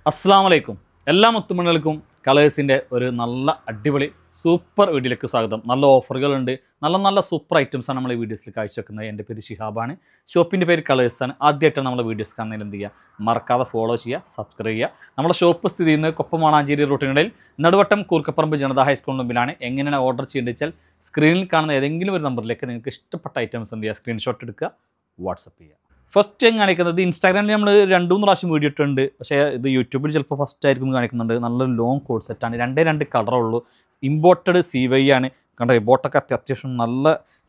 അസ്സലാമലൈക്കും എല്ലാ മുത്തുമണികൾക്കും കളേഴ്സിൻ്റെ ഒരു നല്ല അടിപൊളി സൂപ്പർ വീഡിയോയിലേക്ക് സ്വാഗതം. നല്ല ഓഫറുകളുണ്ട്, നല്ല സൂപ്പർ ഐറ്റംസാണ് നമ്മൾ ഈ വീഡിയോസിൽ കാഴ്ചവെക്കുന്നത്. എൻ്റെ പേര് ഷിഹാബാണ്, ഷോപ്പിൻ്റെ പേര് കളേഴ്സാണ്. ആദ്യമായിട്ടാണ് നമ്മൾ വീഡിയോസ് കാണുന്നതിൽ എന്ത് ചെയ്യുക, മറക്കാതെ ഫോളോ ചെയ്യുക, സബ്സ്ക്രൈബ് ചെയ്യുക. നമ്മുടെ ഷോപ്പ് സ്ഥിതി ചെയ്യുന്നത് കൊപ്പമാളാഞ്ചേരി റൂട്ടിനിടയിൽ നടുവട്ടം കൂർക്കപ്പറമ്പ് ജനതാ ഹൈസ്കൂളിന് മുമ്പിലാണ്. എങ്ങനെയാണ് ഓർഡർ ചെയ്യേണ്ടത് വെച്ചാൽ സ്ക്രീനിൽ കാണുന്ന ഏതെങ്കിലും ഒരു നമ്പറിലേക്ക് നിങ്ങൾക്ക് ഇഷ്ടപ്പെട്ട ഐറ്റംസ് എന്ത് ചെയ്യുക, സ്ക്രീൻഷോട്ട് എടുക്കുക, വാട്സപ്പ് ചെയ്യുക. ഫസ്റ്റ് ഞാൻ കാണിക്കുന്നത് ഇൻസ്റ്റാഗ്രാമിൽ നമ്മൾ 2-3 പ്രാവശ്യം വീഡിയോ ഇട്ടിട്ടുണ്ട്, പക്ഷേ ഇത് യൂട്യൂബിൽ ചിലപ്പോൾ ഫസ്റ്റ് ആയിരിക്കും കാണിക്കുന്നുണ്ട്. നല്ലൊരു ലോങ് കോഡ് സെറ്റാണ്, 2 കളറേ ഉള്ളൂ. ഇമ്പോർട്ടഡ് CY ആണ്. കണ്ടോ, ഇമ്പോർട്ടൊക്കെ അത്യാവശ്യം നല്ല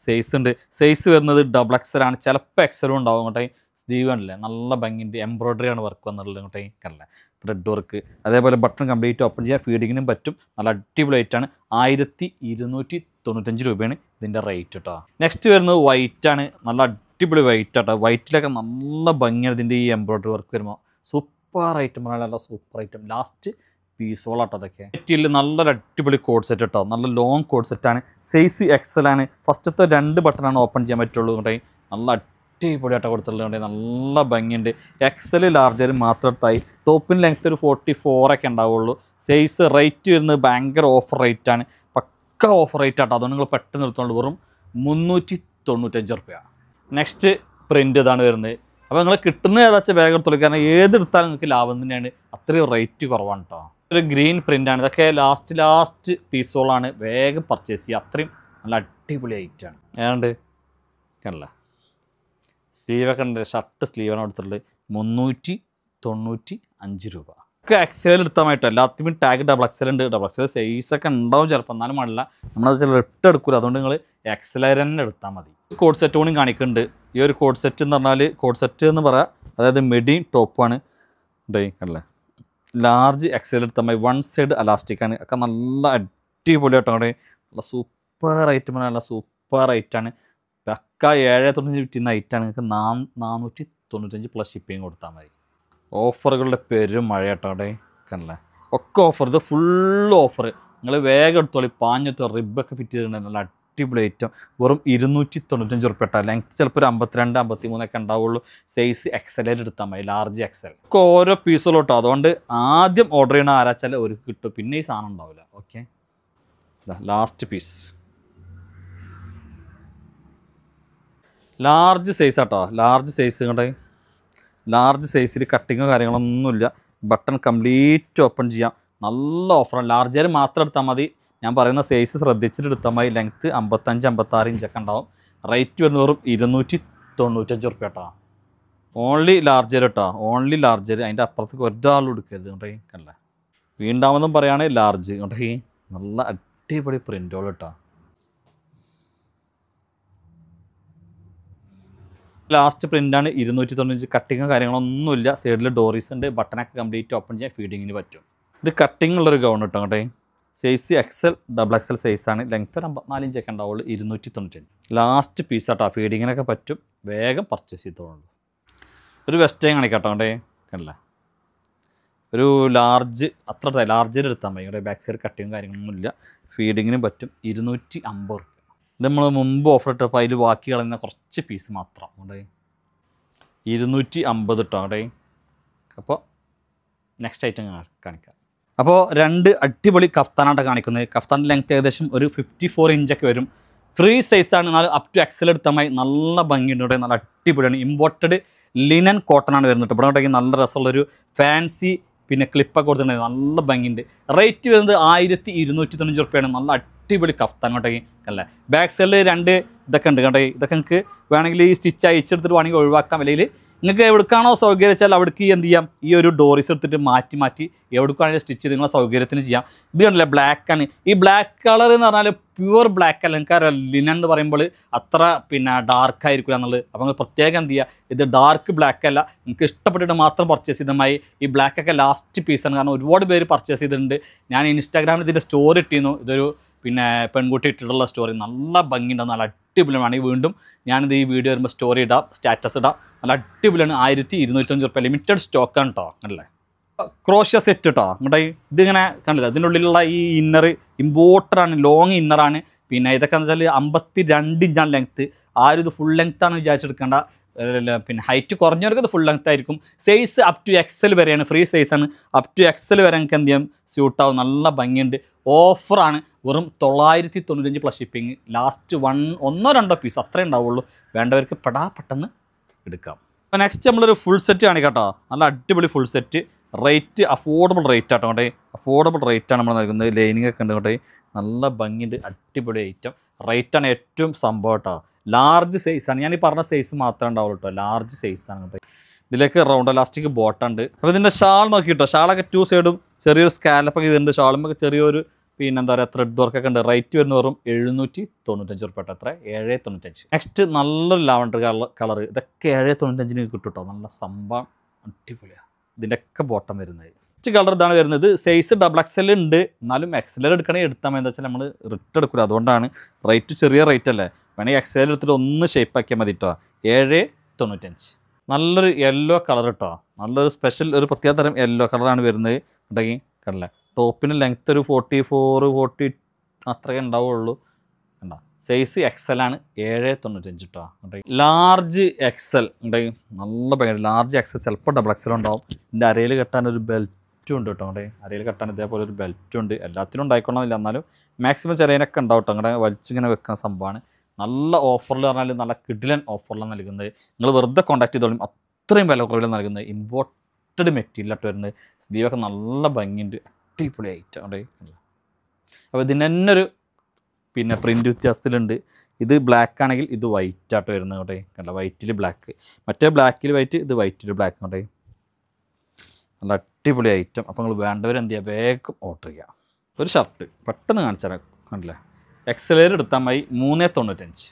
സൈസ് ഉണ്ട്. സൈസ് വരുന്നത് XXL ആണ്, ചിലപ്പോൾ XL ഉണ്ടാവും. അങ്ങോട്ടേ സ്ലീവ് കണ്ടില്ലേ, നല്ല ഭംഗിയുണ്ട്. എംബ്രോയ്ഡറി ആണ് വർക്ക് വന്നിട്ടുള്ളത്. അങ്ങോട്ടേ കണ്ടില്ലേ, ത്രെഡ് വർക്ക്. അതേപോലെ ബട്ടൺ കംപ്ലീറ്റ് ഓപ്പൺ ചെയ്യാൻ, ഫീഡിങ്ങിനും പറ്റും. നല്ല അടിപൊളിയായിട്ടാണ്. 1295 രൂപയാണ് ഇതിൻ്റെ റേറ്റ് കേട്ടോ. നെക്സ്റ്റ് വരുന്നത് വൈറ്റ് ആണ്, നല്ല അടിപൊളി വൈറ്റ് ആട്ടോ. വൈറ്റിലൊക്കെ നല്ല ഭംഗിയാണ് ഇതിൻ്റെ ഈ എംബ്രോയ്ഡറി വർക്ക് വരുമ്പോൾ. സൂപ്പർ ഐറ്റം, നല്ല സൂപ്പർ ഐറ്റം. ലാസ്റ്റ് പീസോളാട്ടോ അതൊക്കെ. നെറ്റിയിൽ നല്ലൊരു അടിപൊളി കോഡ് സെറ്റ് കേട്ടോ, നല്ല ലോങ് കോഡ് സെറ്റാണ്. സൈസ് XL ആണ്. ഫസ്റ്റത്തെ 2 ബട്ടണാണ് ഓപ്പൺ ചെയ്യാൻ പറ്റുള്ളൂ. കൊണ്ടേ നല്ല അടിപൊളിയായിട്ടോ കൊടുത്തിട്ടുള്ളത്. നല്ല ഭംഗിയുണ്ട്. XL ലാർജർ മാത്രം എടുത്തായി. ടോപ്പിന് ലെങ്ത് ഒരു 44 ഒക്കെ ഉണ്ടാവുള്ളൂ. സൈസ് റേറ്റ് വരുന്നത് ഭയങ്കര ഓഫർ റേറ്റാണ്, പക്ക ഓഫർ റേറ്റ് ആട്ടോ. അതുകൊണ്ട് നിങ്ങൾ പെട്ടെന്ന് എടുത്തോണ്ട് വെറും 395 രൂപ. നെക്സ്റ്റ് പ്രിൻ്റ് ഇതാണ് വരുന്നത്. അപ്പോൾ നിങ്ങൾ കിട്ടുന്നത് ഏതാച്ചാൽ വേഗം എടുത്തോളൂ, കാരണം ഏതെടുത്താലും നിങ്ങൾക്ക് ലാഭം തന്നെയാണ്. അത്രയും റേറ്റ് കുറവാണ് കേട്ടോ. ഒരു ഗ്രീൻ പ്രിൻ്റാണ്. ഇതൊക്കെ ലാസ്റ്റ് പീസോളാണ്, വേഗം പർച്ചേസ് ചെയ്യുക. അത്രയും നല്ല അടിപൊളി ഐറ്റാണ്. ഏതാണ്ട് കണ്ടല്ല, സ്ലീവൊക്കെ ഉണ്ട്. ഷർട്ട് സ്ലീവാണ് എടുത്തിട്ടുള്ളത്. 395 രൂപ. ഒക്കെ XL എടുത്താൽ മതി കേട്ടോ. എല്ലാത്തിനും ടാഗ് XXL ഉണ്ട്. XXL സൈസൊക്കെ ഉണ്ടാവും ചിലപ്പോൾ, എന്നാലും പാടില്ല. നമ്മളത് ചില എടുക്കൂല. അതുകൊണ്ട് നിങ്ങൾ XL തന്നെ എടുത്താൽ മതി. കോഡ് സെറ്റ് കൂടി കാണിക്കുന്നുണ്ട്. ഈ ഒരു കോഡ് സെറ്റ് എന്ന് പറഞ്ഞാൽ, കോഡ് സെറ്റ് എന്ന് പറയാം, അതായത് മെഡിയും ടോപ്പാണ്. കണ്ടല്ലേ, ലാർജ് XL എടുത്താൽ മതി. 1 സൈഡ് അലാസ്റ്റിക്കാണ്. ഒക്കെ നല്ല അടിപൊളിയായിട്ടോ. അവിടെ നല്ല സൂപ്പർ ഐറ്റമാണ്, നല്ല സൂപ്പർ ഐറ്റാണ്. പക്ക 795 വിറ്റുന്ന ഐറ്റാണ്. നിങ്ങൾക്ക് 495 പ്ലസ് ഷിപ്പിങ് കൊടുത്താൽ മതി. ഓഫറുകളുടെ പെരും മഴയാട്ടോ അവിടെ. കണ്ടല്ലേ, ഒക്കെ ഓഫർ. ഇത് ഫുൾ ഓഫർ. നിങ്ങൾ വേഗം എടുത്തോളി. 500 റിബൊക്കെ ഫിറ്റ് ചെയ്തിട്ടുണ്ട്. നല്ല അടിപൊളി ഐറ്റം. വെറും 295 രൂപ കേട്ടോ. ലെങ്ത് ചിലപ്പോൾ ഒരു 52, 53 ഒക്കെ ഉണ്ടാവുള്ളൂ. സൈസ് XL എടുത്താൽ മതി, ലാർജ് XL. ഒക്കെ ഓരോ പീസുകളും കേട്ടോ. അതുകൊണ്ട് ആദ്യം ഓർഡർ ചെയ്യണ ആരാച്ചാൽ ഒരു കിട്ടും, പിന്നെ ഈ സാധനം ഉണ്ടാവില്ല. Okay, last piece large size ആട്ടോ. ലാർജ് സൈസ് കണ്ടേ, ലാർജ് സൈസിൽ കട്ടിങ്ങോ കാര്യങ്ങളൊന്നുമില്ല. ബട്ടൺ കംപ്ലീറ്റ് ഓപ്പൺ ചെയ്യാം. നല്ല ഓഫറാണ്. ലാർജർ മാത്രം എടുത്താൽ മതി. ഞാൻ പറയുന്ന സൈസ് ശ്രദ്ധിച്ചിട്ട് എടുത്താൽ മതി. ലെങ്ത്ത് 55, 56 ഇഞ്ചൊക്കെ ഉണ്ടാവും. റേറ്റ് വരുന്ന വെറും 295 രൂപ കേട്ടോ. ഓൺലി ലാർജർ കേട്ടോ, ഓൺലി ലാർജർ. അതിൻ്റെ അപ്പുറത്തേക്ക് ഒരാളും എടുക്കരുത്. കേട്ടോ കണ്ടേ, വീണ്ടാമതും പറയുകയാണ് ലാർജ്. കേട്ടോ, നല്ല അടിപൊളി പ്രിൻ്റുകൾ കേട്ടോ. ലാസ്റ്റ് പ്രിൻ്റാണ്. 295. കട്ടിങ്ങോ കാര്യങ്ങളൊന്നുമില്ല. സൈഡിൽ ഡോറീസ് ഉണ്ട്. ബട്ടണൊക്കെ കംപ്ലീറ്റ് ഓപ്പൺ ചെയ്യാൻ, ഫീഡിങ്ങിന് പറ്റും. ഇത് കട്ടിങ് ഉള്ളൊരു ഗൗൺ കേട്ടോ. കേട്ടോ, സൈസ് XL, XXL സൈസാണ്. ലെങ്ത്ത് ഒരു 54 ഇഞ്ചൊക്കെ ഉണ്ടാവുള്ളൂ. 295. ലാസ്റ്റ് പീസ് ആട്ടോ. ഫീഡിങ്ങിനൊക്കെ പറ്റും. വേഗം പർച്ചേസ് ചെയ്തോളൂ. ഒരു വെസ്റ്റേൺ കാണിക്കാട്ടോ. കേട്ടോ കണ്ടല്ലേ, ഒരു ലാർജ്, അത്ര ലാർജർ എടുത്താൽ മതി. ഇവിടെ ബാക്ക് സൈഡ് കട്ടിങ്ങും കാര്യങ്ങളൊന്നുമില്ല. ഫീഡിങ്ങിനും പറ്റും. 250 രൂപ. ഇത് നമ്മൾ മുമ്പ് ഓഫർ ഇട്ടപ്പോൾ അതിൽ ബാക്കി കളയുന്ന കുറച്ച് പീസ് മാത്രം. അവിടെ 250 ഇട്ടോ. അവിടെ അപ്പോൾ നെക്സ്റ്റ് ഐറ്റം കാണിക്കാം. അപ്പോൾ 2 അടിപൊളി കഫ്താനാണ് കാണിക്കുന്നത്. കഫ്താൻ്റെ ലെങ്ത് ഏകദേശം ഒരു 54 ഇഞ്ചൊക്കെ വരും. ഫ്രീ സൈസാണ്. എന്നാലും അപ് ടു XL എടുത്താൽ മതി. നല്ല ഭംഗിയുണ്ട്. ഇവിടെ നല്ല അടിപൊളിയാണ്. ഇമ്പോർട്ടഡ് ലിനൻ കോട്ടനാണ് വരുന്നത്. ഇവിടെ ഉണ്ടെങ്കിൽ നല്ല രസമുള്ളൊരു ഫാൻസി പിന്നെ ക്ലിപ്പൊക്കെ കൊടുത്തിട്ടുണ്ടെങ്കിൽ നല്ല ഭംഗിയുണ്ട്. റേറ്റ് വരുന്നത് 1295 രൂപയാണ്. നല്ല അടിപൊളി കഫ്താൻ. കേട്ടോ അല്ലേ, ബാക്ക് സൈഡിൽ 2 ഇതൊക്കെ ഉണ്ട്. കേട്ടോ, ഇതൊക്കെ നിങ്ങൾക്ക് വേണമെങ്കിൽ ഈ സ്റ്റിച്ച് അയച്ചെടുത്തിട്ട് വേണമെങ്കിൽ ഒഴിവാക്കാം. അല്ലെങ്കിൽ നിങ്ങൾക്ക് എവിടേക്കാണോ സൗകര്യം വെച്ചാൽ അവിടേക്ക് എന്ത് ചെയ്യാം, ഈ ഒരു ഡോറീസ് എടുത്തിട്ട് മാറ്റി എവിടേക്കാണെങ്കിൽ സ്റ്റിച്ച് ചെയ്ത് നിങ്ങളെ സൗകര്യത്തിന് ചെയ്യാം. ഇത് കണ്ടില്ലേ, ബ്ലാക്കാണ്. ഈ ബ്ലാക്ക് കളർ എന്ന് പറഞ്ഞാൽ പ്യുവർ ബ്ലാക്ക് അല്ല. നിങ്ങൾക്ക് ലിനൻ എന്ന് പറയുമ്പോൾ അത്ര പിന്നെ ഡാർക്ക് ആയിരിക്കില്ല എന്നുള്ളത്. അപ്പോൾ നിങ്ങൾ പ്രത്യേകം എന്ത് ചെയ്യുക, ഇത് ഡാർക്ക് ബ്ലാക്ക് അല്ല. നിങ്ങൾക്ക് ഇഷ്ടപ്പെട്ടിട്ട് മാത്രം പർച്ചേസ് ചെയ്തമായി. ഈ ബ്ലാക്കൊക്കെ ലാസ്റ്റ് പീസാണ്, കാരണം ഒരുപാട് പേര് പർച്ചേസ് ചെയ്തിട്ടുണ്ട്. ഞാൻ ഇൻസ്റ്റാഗ്രാമിൽ ഇതിൻ്റെ സ്റ്റോറി ഇട്ടിരുന്നു. ഇതൊരു പിന്നെ പെൺകുട്ടി ഇട്ടിട്ടുള്ള സ്റ്റോറി. നല്ല ഭംഗിയുണ്ടാവും, നല്ല അടിപൊളിയാണ്. വീണ്ടും ഞാനിത് ഈ വീഡിയോ വരുമ്പോൾ സ്റ്റോറി ഇടാം, സ്റ്റാറ്റസ് ഇടാം. നല്ല അടിപൊളിയാണ്. 1295 രൂപ. ലിമിറ്റഡ് സ്റ്റോക്കാണ് കേട്ടോ. അല്ലേ, ക്രോഷ്യ സെറ്റ് കേട്ടോ. അങ്ങോട്ട് ഇതിങ്ങനെ കണ്ടില്ല, ഇതിൻ്റെ ഉള്ളിലുള്ള ഈ ഇന്നർ ഇമ്പോർട്ടറാണ്, ലോങ് ഇന്നറാണ്. പിന്നെ ഇതൊക്കെ എന്ന് വെച്ചാൽ 52 ഇഞ്ചാണ് ലെങ്ത്ത്. ആരും ഇത് ഫുൾ ലെങ്ത്താണ് വിചാരിച്ചെടുക്കേണ്ട. പിന്നെ ഹൈറ്റ് കുറഞ്ഞവർക്ക് ഇത് ഫുൾ ലെങ്ത് ആയിരിക്കും. സൈസ് അപ് ടു എക്സൽ വരെയാണ്, ഫ്രീ സൈസാണ്. അപ് ടു എക്സൽ വരെ നിങ്ങൾക്ക് എന്ത് ചെയ്യാം സ്യൂട്ടാവും. നല്ല ഭംഗിയുണ്ട്. ഓഫറാണ്. വെറും 995 പ്ലസ് ഷിപ്പിംഗ്. ലാസ്റ്റ് 1-2 പീസ് അത്രേ ഉണ്ടാവുള്ളൂ. വേണ്ടവർക്ക് പെട്ടെന്ന് എടുക്കാം. അപ്പോൾ നെക്സ്റ്റ് നമ്മളൊരു ഫുൾ സെറ്റ് കാണിക്കാം കേട്ടോ. നല്ല അടിപൊളി full set. Rate affordable rate ആട്ടോ കേട്ടോ. അഫോർഡബിൾ റേറ്റാണ് നമ്മൾ നൽകുന്നത്. ലൈനിങ് ഒക്കെ ഉണ്ട് കേട്ടോ. നല്ല ഭംഗിയുണ്ട്. അടിപൊളി ഐറ്റം. റേറ്റാണ് ഏറ്റവും സംഭവം കേട്ടോ. ലാർജ് സൈസാണ്. ഞാൻ ഈ പറഞ്ഞ സൈസ് മാത്രമേ ഉണ്ടാവുള്ളൂ കേട്ടോ. ലാർജ് സൈസാണ് കേട്ടോ. ഇതിലേക്ക് റൗണ്ട് എലാസ്റ്റിക് ബോട്ടുണ്ട്. അപ്പോൾ ഇതിൻ്റെ ഷാൾ നോക്കിയിട്ടോ. ഷാളൊക്കെ 2 സൈഡും ചെറിയൊരു സ്കാലപ്പൊക്കെ ഇതുണ്ട്. ഷാളുമ്പോൾ ചെറിയൊരു പിന്നെ എന്താ പറയുക ത്രെഡ് വർക്കൊക്കെ ഉണ്ട്. റേറ്റ് വരുന്ന വെറും 795 റുപ്യ കേട്ടോ. എത്ര 795. നെക്സ്റ്റ് നല്ലൊരു ലാവണ്ടർ കളർ. ഇതൊക്കെ 795 കിട്ടും കേട്ടോ. നല്ല സംഭവം അടിപൊളിയാണ്. ഇതിൻ്റെയൊക്കെ ബോട്ടം വരുന്നത്. നെക്സ്റ്റ് കളർ ഇതാണ് വരുന്നത്. സൈസ് XXL ഉണ്ട്. എന്നാലും XL എടുക്കണമെങ്കിൽ എടുത്താൽ മതി. എന്താ വെച്ചാൽ നമ്മൾ റിട്ട് എടുക്കില്ല. അതുകൊണ്ടാണ് റേറ്റ് ചെറിയ റേറ്റ് അല്ലേ. വേണമെങ്കിൽ XL എടുത്തിട്ട് ഒന്ന് ഷേപ്പ് ആക്കിയാൽ മതി കേട്ടോ. 795. നല്ലൊരു യെല്ലോ കളർ കേട്ടോ. നല്ലൊരു സ്പെഷ്യൽ ഒരു പ്രത്യേക തരം യെല്ലോ കളറാണ് വരുന്നത്. ഉണ്ടെങ്കിൽ കണ്ടില്ലേ. ടോപ്പിന് ലെങ്ത്ത് ഒരു 44-40 അത്രയൊക്കെ ഉണ്ടാവുള്ളൂ. കണ്ടോ. സൈസ് XL ആണ്. 795 കേട്ടോ. ലാർജ് XL ഉണ്ടെങ്കിൽ നല്ല ഭയങ്കര ലാർജ് XL. ചിലപ്പോൾ XXL ഉണ്ടാവും. ഇതിൻ്റെ അരയിൽ കെട്ടാൻ ഒരു ബെൽറ്റും ഉണ്ട് കേട്ടോ. അരയിൽ കെട്ടാൻ ഇതേപോലെ ഒരു ബെൽറ്റും ഉണ്ട്. എല്ലാത്തിനും ഉണ്ടായിക്കൊള്ളണമെന്നില്ല. എന്നാലും മാക്സിമം ചെറിയതിനൊക്കെ ഉണ്ടാവും കേട്ടോ. അങ്ങനെ വലിച്ചിങ്ങനെ വെക്കുന്ന സംഭവമാണ്. നല്ല ഓഫറിൽ പറഞ്ഞാൽ നല്ല കിഡിലൻ ഓഫറിലാണ് നൽകുന്നത്. നിങ്ങൾ വെറുതെ കോൺടാക്ട് ചെയ്തോളും. അത്രയും വില കുറവിലാണ് നൽകുന്നത്. ഇമ്പോർട്ടഡ് മെറ്റീരിയലായിട്ട് വരുന്നത്. സ്ലീവൊക്കെ നല്ല ഭംഗിയുണ്ട്. അടിപൊളി ഐറ്റം ഉണ്ട്. അപ്പോൾ ഇതിന് തന്നെ ഒരു പിന്നെ പ്രിൻ്റ് വ്യത്യാസത്തിലുണ്ട്. ഇത് ബ്ലാക്ക് ആണെങ്കിൽ ഇത് വൈറ്റ് ആയിട്ട് വരുന്നത് കേട്ടോ. കണ്ട വൈറ്റിൽ ബ്ലാക്ക്. മറ്റേ ബ്ലാക്കിൽ വൈറ്റ്, ഇത് വൈറ്റിൽ ബ്ലാക്ക് കേട്ടോ. നല്ല അടിപൊളി ഐറ്റം. അപ്പോൾ നിങ്ങൾ വേണ്ടവർ എന്ത് ചെയ്യുക വേഗം ഓർഡർ ചെയ്യുക. ഒരു ഷർട്ട് പെട്ടെന്ന് കാണിച്ചാൽ കണ്ടില്ലേ. XL എടുത്താൽ മതി. 395.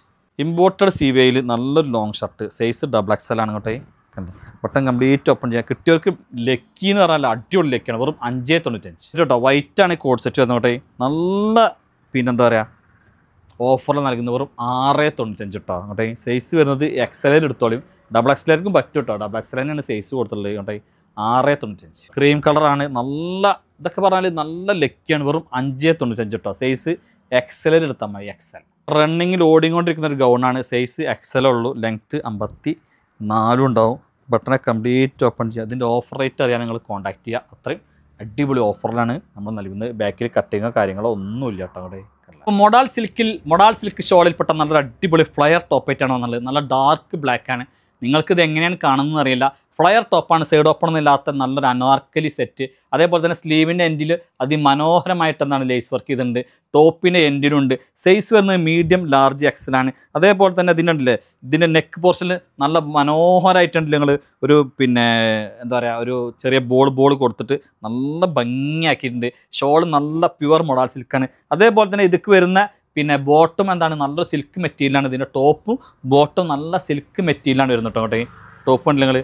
ഇമ്പോർട്ടഡ് CVയിൽ നല്ലൊരു ലോങ് ഷർട്ട്. സൈസ് XXL ആണ് കേട്ടോ. കണ്ടു ബട്ടൺ കംപ്ലീറ്റ് ഓപ്പൺ ചെയ്യാം. കിട്ടിയവർക്ക് ലക്കി എന്ന് പറഞ്ഞാൽ അടിപൊളി ലക്കിയാണ്. വെറും 595 കേട്ടോ. വൈറ്റ് ആണ് കോഡ് സെറ്റ് വരുന്നത് കേട്ടോ. നല്ല പിന്നെന്താ പറയുക ഓഫറിൽ നൽകുന്നത് വെറും 695 കേട്ടോ. കേട്ടോ സൈസ് വരുന്നത് XL എടുത്തോളും. XXL പറ്റും കേട്ടോ. XXL തന്നെയാണ് സൈസ് കൊടുത്തുള്ളത് കേട്ടോ. 695. ക്രീം കളറാണ്. നല്ല ഇതൊക്കെ പറഞ്ഞാൽ നല്ല ലക്കിയാണ്. വെറും 595 കേട്ടോ. സൈസ് XL എടുത്താൽ മതി. XL റണ്ണിങ്ങിൽ ഓടിക്കൊണ്ടിരിക്കുന്ന ഒരു ഗൗണാണ്. സൈസ് XL ഉള്ളൂ. ലെങ്ത്ത് 54 ഉണ്ടാവും. ബട്ടണെ കംപ്ലീറ്റ് ഓപ്പൺ ചെയ്യുക. അതിൻ്റെ ഓഫർ റേറ്റ് അറിയാൻ നിങ്ങൾ കോൺടാക്ട് ചെയ്യുക. അത്രയും അടിപൊളി ഓഫറിലാണ് നമ്മൾ നൽകുന്നത്. ബാക്കിൽ കട്ടിങ്ങോ കാര്യങ്ങളോ ഒന്നുമില്ല കേട്ടോ. അവിടെ മൊഡാൾ സിൽക്ക് ഷോളിൽപ്പെട്ട നല്ലൊരു അടിപൊളി ഫ്ലയർ ടോപ്പായിട്ടാണ് വന്നുള്ളത്. നല്ല ഡാർക്ക് ബ്ലാക്ക് ആണ്. നിങ്ങൾക്കിത് എങ്ങനെയാണ് കാണുന്നത് അറിയില്ല. ഫ്ലയർ ടോപ്പാണ്. സൈഡ് ഓപ്പൺ ഒന്നുമില്ലാത്ത നല്ലൊരു അനാർക്കലി സെറ്റ്. അതേപോലെ തന്നെ സ്ലീവിൻ്റെ എൻഡിൽ അതിമനോഹരമായിട്ട് എന്താണ് ലേസ് വർക്ക് ചെയ്തിട്ടുണ്ട്. ടോപ്പിൻ്റെ എൻഡിലുണ്ട്. സൈസ് വരുന്നത് മീഡിയം ലാർജ് XL ആണ്. അതേപോലെ തന്നെ ഇതിൻ്റെ നെക്ക് പോർഷനിൽ നല്ല മനോഹരമായിട്ടുണ്ട്. നിങ്ങൾ ഒരു പിന്നെ എന്താ പറയുക ഒരു ചെറിയ ബോൾ കൊടുത്തിട്ട് നല്ല ഭംഗിയാക്കിയിട്ടുണ്ട്. ഷോൾ നല്ല പ്യുവർ മൊഡാൾ സിൽക്കാണ്. അതേപോലെ തന്നെ ഇതിക്ക് വരുന്ന പിന്നെ ബോട്ടും എന്താണ് നല്ലൊരു സിൽക്ക് മെറ്റീരിയലാണ്. ഇതിൻ്റെ ടോപ്പും ബോട്ടും നല്ല സിൽക്ക് മെറ്റീരിയലാണ് വരുന്നത് കേട്ടോ. കേട്ടോ ടോപ്പ് ഉണ്ട് നിങ്ങൾ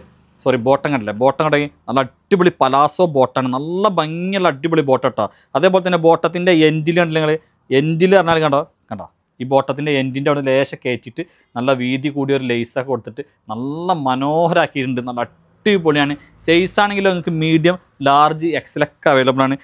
ബോട്ടം കണ്ടില്ല. ബോട്ടം കണ്ടെങ്കിൽ നല്ല അടിപൊളി പലാസോ ബോട്ടാണ്. നല്ല ഭംഗിയുള്ള അടിപൊളി ബോട്ടം കേട്ടോ. അതേപോലെ തന്നെ ബോട്ടത്തിൻ്റെ എൻഡിൽ കണ്ടില്ല നിങ്ങൾ. എൻഡിൽ പറഞ്ഞാൽ കണ്ടോ ഈ ബോട്ടത്തിൻ്റെ എൻഡിൻ്റെ അവിടെ ലേശം കയറ്റിയിട്ട് നല്ല വീതി കൂടിയ ഒരു ലേസൊക്കെ കൊടുത്തിട്ട് നല്ല മനോഹരമാക്കിയിട്ടുണ്ട്. നല്ല അടിപൊളിയാണ്. സൈസ് ആണെങ്കിലും നിങ്ങൾക്ക് മീഡിയം ലാർജ് XL ഒക്കെ അവൈലബിൾ ആണ്.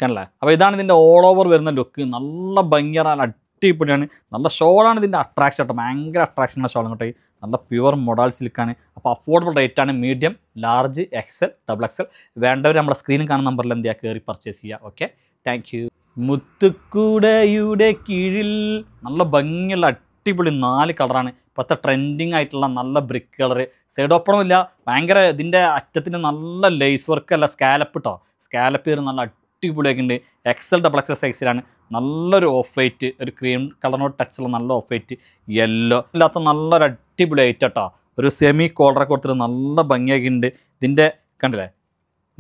കണ്ടല്ലേ. അപ്പോൾ ഇതാണ് ഇതിൻ്റെ ഓൾ ഓവർ വരുന്ന ലുക്ക്. നല്ല ഭംഗിയാണ്. അടിപൊളിയാണ്. നല്ല ഷോളാണ് ഇതിൻ്റെ അട്രാക്ഷൻ കേട്ടോ. ഭയങ്കര അട്രാക്ഷനുള്ള ഷോളും കേട്ടോ. നല്ല പ്യുവർ മൊഡാൾ സിൽക്കാണ്. അപ്പോൾ അഫോർഡബിൾ റേറ്റാണ്. മീഡിയം ലാർജ് XL XXL വേണ്ടവർ നമ്മളെ സ്ക്രീനിൽ കാണുന്ന നമ്പറിൽ എന്ത് ചെയ്യുക കയറി പർച്ചേസ് ചെയ്യുക. Okay thank U. മുത്തുക്കുടയുടെ കീഴിൽ നല്ല ഭംഗിയുള്ള അടിപൊളി 4 കളറാണ്. ഇപ്പോഴത്തെ ട്രെൻഡിങ് ആയിട്ടുള്ള നല്ല ബ്രിക്ക് കളറ്. സൈഡ് ഓപ്പണും ഇല്ല. ഭയങ്കര ഇതിൻ്റെ അറ്റത്തിന് നല്ല ലേസ് വർക്ക് അല്ല സ്കാലപ്പ് കേട്ടോ. സ്കാലപ്പ് ചെയ്ത് നല്ല അടിപൊളിയൊക്കെ ഉണ്ട്. XL XXL സൈസിലാണ്. നല്ലൊരു ഓഫ് വൈറ്റ് ഒരു ക്രീം കളറിനോട് ടച്ചുള്ള നല്ല ഓഫ് വൈറ്റ് യെല്ലോ ഇല്ലാത്ത നല്ലൊരു അടിപൊളി ഐറ്റം കേട്ടോ. ഒരു സെമി കോളറൊക്കെ കൊടുത്തിട്ട് നല്ല ഭംഗിയൊക്കെ ഉണ്ട്. ഇതിൻ്റെ കണ്ടില്ലേ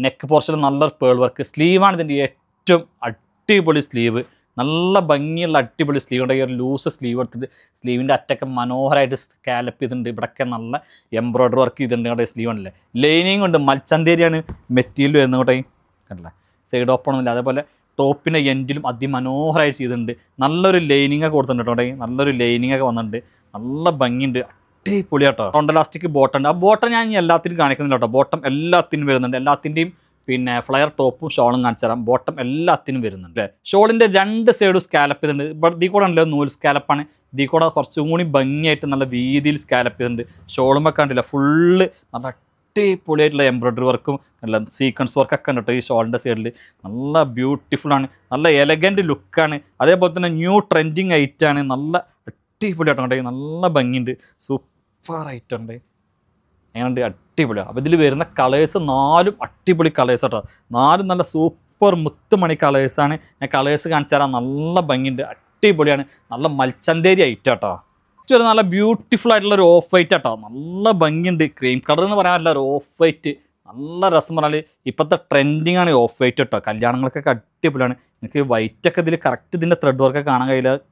നെക്ക് പോർഷനിൽ നല്ലൊരു പേൾ വർക്ക്. സ്ലീവാണ് ഇതിൻ്റെ ഏറ്റവും അടിപൊളി സ്ലീവ്. നല്ല ഭംഗിയുള്ള അടിപൊളി സ്ലീവ് ഉണ്ടെങ്കിൽ ഒരു ലൂസ് സ്ലീവ് എടുത്തിട്ട് സ്ലീവിൻ്റെ അറ്റൊക്കെ മനോഹരമായിട്ട് സ്കാലപ്പ് ചെയ്തിട്ടുണ്ട്. ഇവിടെയൊക്കെ നല്ല എംബ്രോയ്ഡറി വർക്ക് ചെയ്തിട്ടുണ്ട്. കേട്ടോ സ്ലീവ് ആണല്ലേ. ലൈനിങ് ഉണ്ട്. മൽച്ചന്തേരിയാണ് മെറ്റീരിയൽ വരുന്നത് കേട്ടോ. കണ്ടില്ലേ സൈഡ് ഓപ്പണൊന്നുമില്ല. അതേപോലെ ടോപ്പിൻ്റെ എൻഡിലും അതിമനോഹരമായിട്ട് ചെയ്തിട്ടുണ്ട്. നല്ലൊരു ലൈനിങ് ഒക്കെ കൊടുത്തിട്ടുണ്ട് കേട്ടോ. നല്ലൊരു ലൈനിങ് ഒക്കെ വന്നിട്ടുണ്ട്. നല്ല ഭംഗിയുണ്ട്. അടിപൊളി കേട്ടോ. റൗണ്ട് എലാസ്റ്റിക് ബോട്ടം ഉണ്ട്. ആ ബോട്ടം ഞാൻ എല്ലാത്തിനും കാണിക്കുന്നില്ല കേട്ടോ. ബോട്ടം എല്ലാത്തിനും വരുന്നുണ്ട്. എല്ലാത്തിൻ്റെയും പിന്നെ ഫ്ലയർ ടോപ്പും ഷോളും കാണിച്ചു തരാം. ബോട്ടം എല്ലാത്തിനും വരുന്നുണ്ട്. ഷോളിൻ്റെ 2 സൈഡും സ്കാലപ്പ് ചെയ്തിട്ടുണ്ട്. ഇവിടെ ഇതിൽ കൂടെ ഉണ്ടല്ലോ നൂൽ സ്കാലപ്പാണ്. ഇതിൽ കൂടെ കുറച്ചും കൂടി ഭംഗിയായിട്ട് നല്ല വീതിയിൽ സ്കാലപ്പ് ചെയ്തിട്ടുണ്ട്. ഷോളുമൊക്കെ കണ്ടില്ല ഫുള്ള് നല്ല അടിപൊളിയായിട്ടുള്ള എംബ്രോയ്ഡറി വർക്കും നല്ല സീക്വൻസ് വർക്കൊക്കെ ഉണ്ട് കേട്ടോ ഈ ഷോളിൻ്റെ സൈഡിൽ. നല്ല ബ്യൂട്ടിഫുള്ളാണ്, നല്ല എലഗൻറ്റ് ലുക്കാണ്. അതേപോലെ തന്നെ ന്യൂ ട്രെൻഡിങ് ഐറ്റാണ്. നല്ല അടിപൊളിയായിട്ട് കണ്ടേ, നല്ല ഭംഗിയുണ്ട്, സൂപ്പർ ഐറ്റം ഉണ്ട്. അങ്ങനെയുണ്ട്, അടിപൊളിയാണ്. അപ്പോൾ ഇതിൽ വരുന്ന കളേഴ്സ് 4 അടിപൊളി കളേഴ്സ് കേട്ടോ. 4 നല്ല സൂപ്പർ മുത്തുമണി കളേഴ്സാണ്. ഞാൻ കളേഴ്സ് കാണിച്ചു തരാം. നല്ല ഭംഗിയുണ്ട്, അടിപൊളിയാണ്, നല്ല മൽച്ചന്തേരി ഐറ്റം കേട്ടോ. ഒരു നല്ല ബ്യൂട്ടിഫുൾ ആയിട്ടുള്ള ഒരു ഓഫ് വൈറ്റ് കേട്ടോ. നല്ല ഭംഗിയുണ്ട്, ക്രീം കളർ എന്ന് പറയാൻ പറ്റില്ല, ഒരു ഓഫ് വൈറ്റ് നല്ല രസം. പറഞ്ഞാൽ ഇപ്പോഴത്തെ ട്രെൻഡിങ് ആണ് ഓഫ് വൈറ്റ് കേട്ടോ. കല്യാണങ്ങൾക്കൊക്കെ അടിപൊളിയാണ്. നിങ്ങൾക്ക് വൈറ്റൊക്കെ ഇതിൽ കറക്റ്റ് ഇതിൻ്റെ ത്രെഡ് വർക്ക് കാണാൻ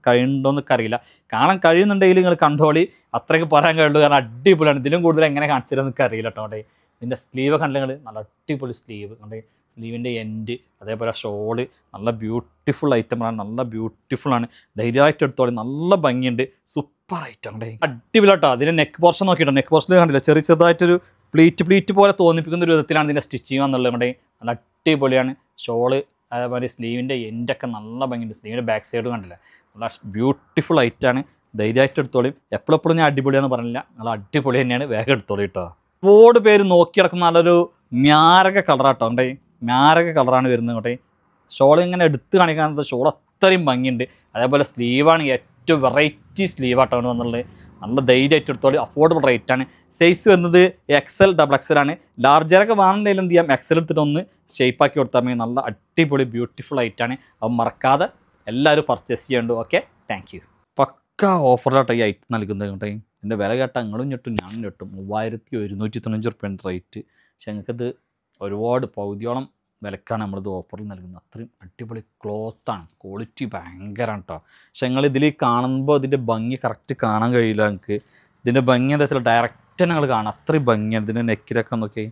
കഴിയുന്നുണ്ടോയെന്നൊക്കെ അറിയില്ല. കാണാൻ കഴിയുന്നുണ്ടെങ്കിൽ നിങ്ങൾ കണ്ടോളി, അത്രയ്ക്ക് പറയാൻ കഴിയുള്ളൂ. കാരണം അടിപൊളിയാണ്. ഇതിലും കൂടുതൽ എങ്ങനെ കാണിച്ചു തരാമെന്ന് എനിക്ക് അറിയില്ല കേട്ടോ. അവിടെ ഇതിൻ്റെ സ്ലീവ് കണ്ടെങ്കിൽ നല്ല അടിപൊളി സ്ലീവ് കണ്ടേ, സ്ലീവിൻ്റെ എൻഡ് അതേപോലെ ഷോള് നല്ല ബ്യൂട്ടിഫുൾ ഐറ്റമാണ്, നല്ല ബ്യൂട്ടിഫുള്ളാണ്. ധൈര്യമായിട്ട് എടുത്തോളി, നല്ല ഭംഗിയുണ്ട്, സൂപ്പർ ഐറ്റം ഉണ്ട്, അടിപൊളി കേട്ടോ. അതിൻ്റെ നെക്ക് പോർഷൻ നോക്കിയിട്ടോ, നെക്ക് പോർഷനിൽ കണ്ടില്ല ചെറുതായിട്ടൊരു പ്ലീറ്റ് പോലെ തോന്നിപ്പിക്കുന്ന ഒരു വിധത്തിലാണ് ഇതിൻ്റെ സ്റ്റിച്ചിങ് എന്നുള്ളത്. നമ്മുടെ നല്ല അടിപൊളിയാണ്. ഷോള് അതേപോലെ സ്ലീവിൻ്റെ എൻഡൊക്കെ നല്ല ഭംഗിയുണ്ട്. സ്ലീവിൻ്റെ ബാക്ക് സൈഡ് കണ്ടില്ല, നല്ല ബ്യൂട്ടിഫുൾ ഐറ്റാണ്. ധൈര്യമായിട്ട് എടുത്തോളി. എപ്പോഴും ഞാൻ അടിപൊളിയാണെന്ന് പറഞ്ഞില്ല, നല്ല അടിപൊളി തന്നെയാണ്. വേഗം എടുത്തോളി കേട്ടോ. ഒരുപാട് പേര് നോക്കി കിടക്കുന്ന നല്ലൊരു മ്യാരക കളറാട്ടോ. ഉണ്ടേ മ്യാരക കളറാണ് വരുന്നത് കേട്ടെ. ഷോൾ ഇങ്ങനെ എടുത്ത് കാണിക്കാനത് ഷോൾ അത്രയും ഭംഗിയുണ്ട്. അതേപോലെ സ്ലീവാണ് ഏറ്റവും വെറൈറ്റി സ്ലീവാട്ടോ വന്നുള്ളത്. നല്ല ധൈര്യമായിട്ട് എടുത്തോളി, അഫോർഡബിൾ റേറ്റാണ്. സൈസ് വരുന്നത് XL XXL ആണ്. ലാർജറൊക്കെ വേണമെങ്കിൽ എന്ത് ചെയ്യാം, XL എടുത്തിട്ട് ഒന്ന് ഷേപ്പാക്കി കൊടുത്താൽ മതി. നല്ല അടിപൊളി ബ്യൂട്ടിഫുൾ ഐറ്റാണ്. അത് മറക്കാതെ എല്ലാവരും പർച്ചേസ് ചെയ്യേണ്ടു. Okay, thank you. പക്ക ഓഫറിലാട്ടോ ഈ ഐറ്റം നൽകുന്നത് കേട്ടോ. ഇതിൻ്റെ വില കേട്ടാൽ നിങ്ങളും ഞെട്ടും ഞാനും ഞെട്ടും. 3195 റുപ്യാണ് റേറ്റ്. പക്ഷെ ഞങ്ങൾക്കത് ഒരുപാട് പകുതിയോളം വിലക്കാണ് നമ്മളിത് ഓഫറിൽ നൽകുന്നത്. അത്രയും അടിപൊളി ക്ലോത്താണ്, ക്വാളിറ്റി ഭയങ്കരമാണ് കേട്ടോ. പക്ഷെ ഞങ്ങൾ ഇതിൽ കാണുമ്പോൾ ഇതിൻ്റെ ഭംഗി കറക്റ്റ് കാണാൻ കഴിയില്ല. ഞങ്ങൾക്ക് ഇതിൻ്റെ ഭംഗി എന്താ വെച്ചാൽ ഡയറക്റ്റ് ഞങ്ങൾ കാണാം, അത്രയും ഭംഗിയാണ് ഇതിൻ്റെ നെക്കിലൊക്കെ നോക്കി.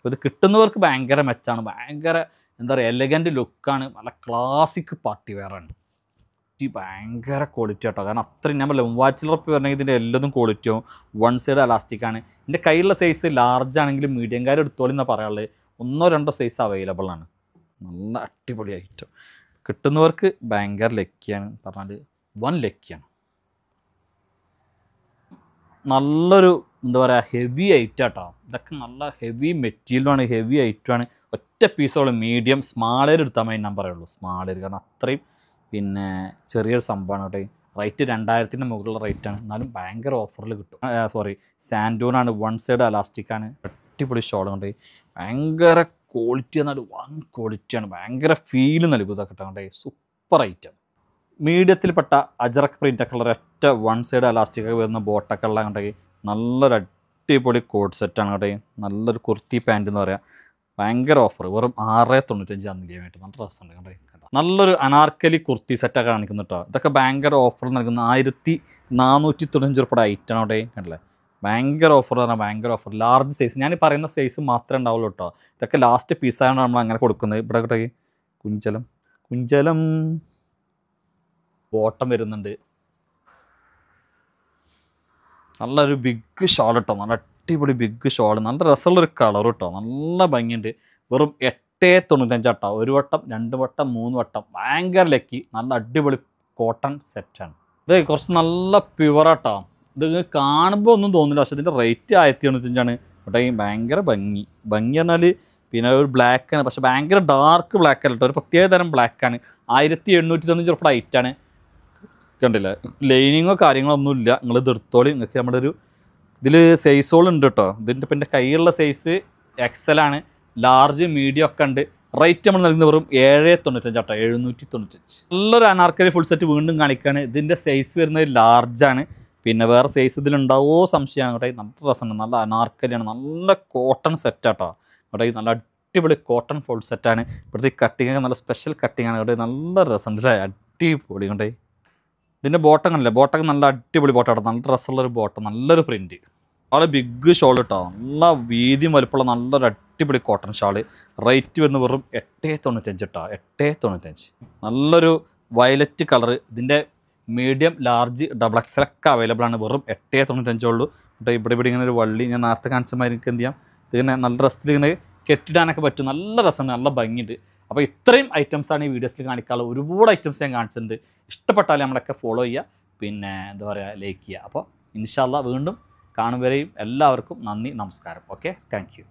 ഇത് കിട്ടുന്നവർക്ക് ഭയങ്കര മെച്ചാണ്, ഭയങ്കര എന്താ പറയുക എലഗൻറ്റ് ലുക്കാണ്, നല്ല ക്ലാസിക് പാർട്ടി വെയറാണ്. ഭയങ്കര ക്വാളിറ്റി ആട്ടോ. കാരണം അത്രയും ഞാൻ പറയാം, വാച്ചിലുറപ്പ് പറഞ്ഞെങ്കിൽ ഇതിൻ്റെ എല്ലാതും ക്വാളിറ്റിയാവും. 1 സൈഡ് അലാസ്റ്റിക്കാണ്. എൻ്റെ കയ്യിലുള്ള സൈസ് ലാർജ് ആണെങ്കിലും മീഡിയംകാർ എടുത്തോളി എന്നാണ് പറയാനുള്ളത്. 1 2 സൈസ് അവൈലബിൾ ആണ്. നല്ല അടിപൊളി ഐറ്റം. കിട്ടുന്നവർക്ക് ഭയങ്കര ലക്കിയാണ്, പറഞ്ഞാൽ 1 ലക്കിയാണ്. നല്ലൊരു എന്താ പറയുക ഹെവി ഐറ്റം കേട്ടോ. ഇതൊക്കെ നല്ല ഹെവി മെറ്റീരിയലാണ്, ഹെവി ഐറ്റമാണ്. ഒറ്റ പീസോളം മീഡിയം സ്മാളേർ എടുത്താൽ മതി ഞാൻ പറയുള്ളൂ. സ്മാളേർ കാരണം അത്രയും പിന്നെ ചെറിയൊരു സംഭവമാണ് കേട്ടോ. റേറ്റ് 2000-ന് മുകളിലുള്ള റേറ്റാണ്, എന്നാലും ഭയങ്കര ഓഫറിൽ കിട്ടും. സാൻഡൂണാണ്, 1 സൈഡ് അലാസ്റ്റിക്കാണ്. അടിപൊളി ഷോൾ കൊണ്ട് ഭയങ്കര ക്വാളിറ്റി എന്നാൽ 1 ക്വാളിറ്റിയാണ്. ഭയങ്കര ഫീല് നൽകും ഇതൊക്കെ കേട്ടോ. Super item. മീഡിയത്തിൽപ്പെട്ട അജറക് പ്രിൻ്റൊക്കെ ഉള്ള ഒറ്റ 1 സൈഡ് അലാസ്റ്റിക്കൊക്കെ വരുന്ന ബോട്ടൊക്കെ ഉള്ള കണ്ടെങ്കിൽ നല്ലൊരു അടിപൊളി കോഡ് സെറ്റാണ് കേട്ടോ. നല്ലൊരു കുർത്തി പാൻറ്റ് എന്ന് പറയാം. ഭയങ്കര ഓഫർ, വെറും 695 ആയിട്ട് നല്ല രസമുണ്ട് കണ്ടേ. നല്ലൊരു അനാർക്കലി കുർത്തി സെറ്റൊക്കെ കാണിക്കുന്നു കേട്ടോ. ഇതൊക്കെ ഭയങ്കര ഓഫർ നൽകുന്ന 1495 രൂപയുടെ ഐറ്റം അവിടെ കണ്ടല്ലേ. ഭയങ്കര ഓഫർ പറഞ്ഞാൽ ഭയങ്കര ഓഫർ. ലാർജ് സൈസ്, ഞാൻ പറയുന്ന സൈസ് മാത്രമേ ഉണ്ടാവുള്ളൂ കേട്ടോ. ഇതൊക്കെ ലാസ്റ്റ് പീസാണ് നമ്മൾ അങ്ങനെ കൊടുക്കുന്നത്. ഇവിടെ കേട്ടോ കുഞ്ചലം ബോട്ടം വരുന്നുണ്ട്. നല്ലൊരു ബിഗ് ഷോൾ കേട്ടോ, നല്ല അടിപൊളി ബിഗ് ഷോൾ, നല്ല രസമുള്ളൊരു കളർ കേട്ടോ, നല്ല ഭംഗിയുണ്ട്. വെറും 895 കേട്ടോ. 1 വട്ടം 2 വട്ടം 3 വട്ടം. ഭയങ്കര ലക്കി, നല്ല അടിപൊളി കോട്ടൺ സെറ്റാണ്. ഇത് കുറച്ച് നല്ല പ്യുവറാട്ടോ. ഇത് കാണുമ്പോൾ ഒന്നും തോന്നില്ല, പക്ഷേ ഇതിൻ്റെ റേറ്റ് 1095 കേട്ടോ. ഭയങ്കര ഭംഗി പറഞ്ഞാൽ പിന്നെ ഒരു ബ്ലാക്കാണ്, പക്ഷേ ഭയങ്കര ഡാർക്ക് ബ്ലാക്ക് അല്ല കേട്ടോ, ഒരു പ്രത്യേക തരം ബ്ലാക്കാണ്. 1895 രൂപയുടെ ഐറ്റാണ്. കണ്ടില്ല, ലൈനിങ്ങോ കാര്യങ്ങളോ ഒന്നുമില്ല. നിങ്ങൾ ഇത് എടുത്തോളി. നിങ്ങൾക്ക് നമ്മുടെ ഒരു ഇതിൽ സൈസോളുണ്ട് കേട്ടോ. ഇതിൻ്റെ പിന്നെ കയ്യിലുള്ള സൈസ് XL ആണ്. ലാർജ് മീഡിയം ഒക്കെ ഉണ്ട്. റേറ്റ് നമ്മൾ നൽകുന്ന വെറും 795 കേട്ടോ, 795. നല്ലൊരു അനാർക്കലി ഫുൾ സെറ്റ് വീണ്ടും കാണിക്കുകയാണ്. ഇതിൻ്റെ സൈസ് വരുന്നത് ലാർജാണ്. പിന്നെ വേറെ സൈസ് ഇതിലുണ്ടാവോ സംശയമാണ് കേട്ടോ. നല്ല രസമുണ്ട്, നല്ല അനാർക്കലിയാണ്, നല്ല കോട്ടൺ സെറ്റാട്ടോ കേട്ടോ. നല്ല അടിപൊളി കോട്ടൺ ഫുൾ സെറ്റാണ്. ഇവിടുത്തെ കട്ടിങ്ങൊക്കെ നല്ല സ്പെഷ്യൽ കട്ടിങ്ങാണ് കേട്ടോ. നല്ല രസമുണ്ട്, അടിപൊളി കണ്ടേ. ഇതിൻ്റെ ബോട്ടം കണ്ടില്ലേ, ബോട്ടൊക്കെ നല്ല അടിപൊളി ബോട്ടാട്ടോ, നല്ല രസമുള്ളൊരു ബോട്ടം, നല്ലൊരു പ്രിൻറ്റ്. വളരെ ബിഗ് ഷോൾ കേട്ടോ, നല്ല വീതിയും വലുപ്പമുള്ള നല്ലൊരു അടിപൊളി കോട്ടൺ ഷാള്. റേറ്റ് വരുന്നത് വെറും 895 കേട്ടോ, 895. നല്ലൊരു വയലറ്റ് കളർ. ഇതിൻ്റെ മീഡിയം ലാർജ് XXL ഒക്കെ അവൈലബിൾ ആണ്. വെറും 895 ഉള്ളൂ കേട്ടോ. ഇവിടെ ഇങ്ങനെ ഒരു വള്ളി ഞാൻ നേരത്തെ കാണിച്ച മാതിരി എന്ത് ചെയ്യാം, ഇതിങ്ങനെ നല്ല രസത്തിൽ ഇങ്ങനെ കെട്ടിടാനൊക്കെ പറ്റും. നല്ല രസമുണ്ട്, നല്ല ഭംഗിയുണ്ട്. അപ്പോൾ ഇത്രയും ഐറ്റംസാണ് ഈ വീഡിയോസിൽ കാണിക്കാനുള്ളത്. ഒരുപാട് ഐറ്റംസ് ഞാൻ കാണിച്ചിട്ടുണ്ട്. ഇഷ്ടപ്പെട്ടാൽ നമ്മളൊക്കെ ഫോളോ ചെയ്യുക, പിന്നെ എന്താ പറയുക, ലൈക്ക് ചെയ്യുക. അപ്പോൾ ഇൻഷാ അല്ലാഹ് വീണ്ടും കാണും വരെയും എല്ലാവർക്കും നന്ദി, നമസ്കാരം. Okay, thank U.